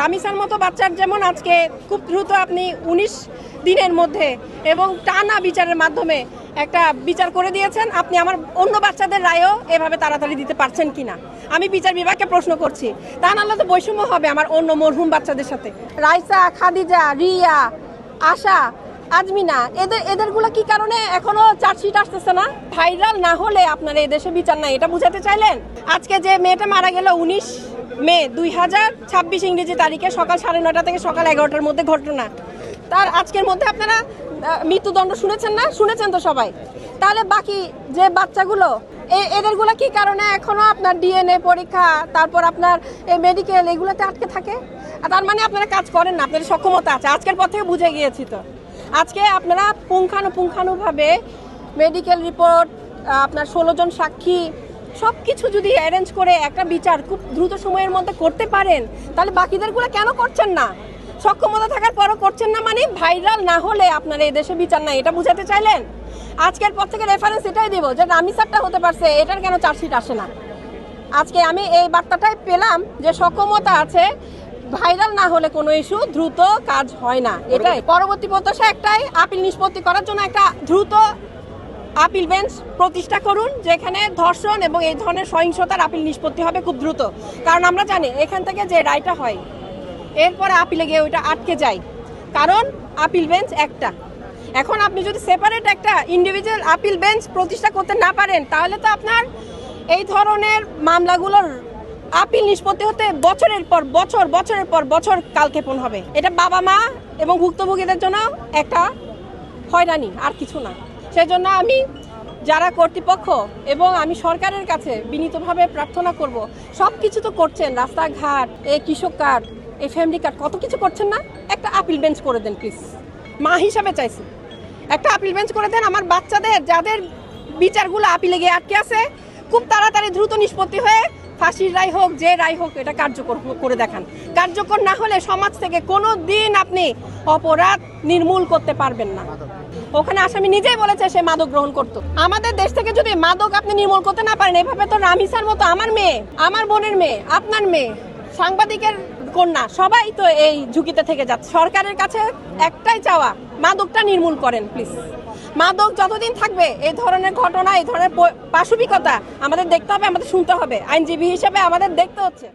রামিসার মতো বাচ্চার যেমন আজকে খুব দ্রুত আপনি 19 দিনের মধ্যে এবং টানা বিচারের মাধ্যমে একটা বিচার করে দিয়েছেন, আপনি আমার অন্য বাচ্চাদের রায়ও এভাবে তাড়াতাড়ি দিতে পারছেন কিনা আমি বিচার বিভাগকে প্রশ্ন করছি। তা নাহলে তো বৈষম্য হবে আমার অন্য মরহুম বাচ্চাদের সাথে। রাইসা, খাদিজা, রিয়া, আশা, আজমিনা, এদেরগুলো কি কারণে এখনো চার্জশিট আসতেছে না? ভাইরাল না হলে আপনারা এদেশে বিচার নাই, এটা বুঝাতে চাইলেন? আজকে যে মেয়েটা মারা গেল 19 মে 2026 ইংরেজি তারিখে সকাল 9:30 থেকে সকাল 11টার মধ্যে ঘটনা, তার আজকের মধ্যে আপনারা মৃত্যুদণ্ড শুনেছেন না? শুনেছেন তো সবাই। তাহলে বাকি যে বাচ্চাগুলো এদেরগুলো কি কারণে এখনো আপনার ডিএনএ পরীক্ষা, তারপর আপনার মেডিকেল, এগুলোতে আটকে থাকে? তার মানে আপনারা কাজ করেন না, আপনাদের সক্ষমতা আছে। আজকের পর থেকে বুঝে গিয়েছি তো। আজকে আপনারা পুঙ্খানুপুঙ্খানুভাবে মেডিকেল রিপোর্ট, আপনার 16 জন সাক্ষী, সব কিছু যদি অ্যারেঞ্জ করে একটা বিচার খুব দ্রুত সময়ের মধ্যে করতে পারেন, তাহলে বাকিদেরগুলো কেন করছেন না? সক্ষমতা থাকার পরও করছেন না, মানে ভাইরাল না হলে আপনারা এদেশে বিচার নাই, এটা বুঝাতে চাইলেন? আজকের পর থেকে রেফারেন্স এটাই দিব যে রামিসারটা হতে পারছে, এটার কেন চার্জশিট আসে না? আজকে আমি এই বার্তাটাই পেলাম যে সক্ষমতা আছে, ভাইরাল না হলে কোনো ইস্যু দ্রুত কাজ হয় না। এটাই পরবর্তী প্রত্যাশা একটাই, আপিল নিষ্পত্তি করার জন্য একটা দ্রুত আপিল বেঞ্চ প্রতিষ্ঠা করুন, যেখানে ধর্ষণ এবং এই ধরনের সহিংসতার আপিল নিষ্পত্তি হবে খুব দ্রুত। কারণ আমরা জানি এখান থেকে যে রায়টা হয় এরপরে আপিলে গিয়ে ওইটা আটকে যায়, কারণ আপিল বেঞ্চ একটা। এখন আপনি যদি সেপারেট একটা ইন্ডিভিজুয়াল আপিল বেঞ্চ প্রতিষ্ঠা করতে না পারেন, তাহলে তো আপনার এই ধরনের মামলাগুলোর আপিল নিষ্পত্তি হতে বছরের পর বছর কালক্ষেপণ হবে। এটা বাবা মা এবং ভুক্তভোগীদের জন্য একটা হয়রানি, আর কিছু না। সেজন্য আমি যারা কর্তৃপক্ষ এবং আমি সরকারের কাছে বিনীতভাবে প্রার্থনা করব, সব কিছু তো করছেন, রাস্তাঘাট, এই কৃষক কার্ড, এই ফ্যামিলি কার্ড, কত কিছু করছেন না? একটা আপিল বেঞ্চ করে দেন প্লিজ, মা হিসাবে চাইছি। একটা আপিল বেঞ্চ করে দেন, আমার বাচ্চাদের যাদের বিচারগুলো আপিলে গিয়ে আটকে আছে খুব তাড়াতাড়ি দ্রুত নিষ্পত্তি হয়ে ফাঁসির রায় হোক, যে রায় হোক, এটা কার্যকর করে দেখান। কার্যকর না হলে সমাজ থেকে কোনো দিন আপনি অপরাধ নির্মূল করতে পারবেন না। ওখানে আসামি নিজেই বলেছে সে মাদক গ্রহণ করতো। আমাদের দেশ থেকে যদি মাদক আপনি নির্মূল করতে না পারেন, এভাবে তো রামিসার মতো আমার মেয়ে, আমার বোনের মেয়ে, আপনার মেয়ে, সাংবাদিকের কন্যা, সবাই তো এই ঝুঁকিতে থেকে যাচ্ছে। সরকারের কাছে একটাই চাওয়া, মাদকটা নির্মূল করেন প্লিজ। মাদক যতদিন থাকবে এই ধরনের ঘটনা, এই ধরনের পাশবিকতা আমাদের দেখতে হবে, আমাদের শুনতে হবে। আইনজীবী হিসেবে আমাদের দেখতে হচ্ছে।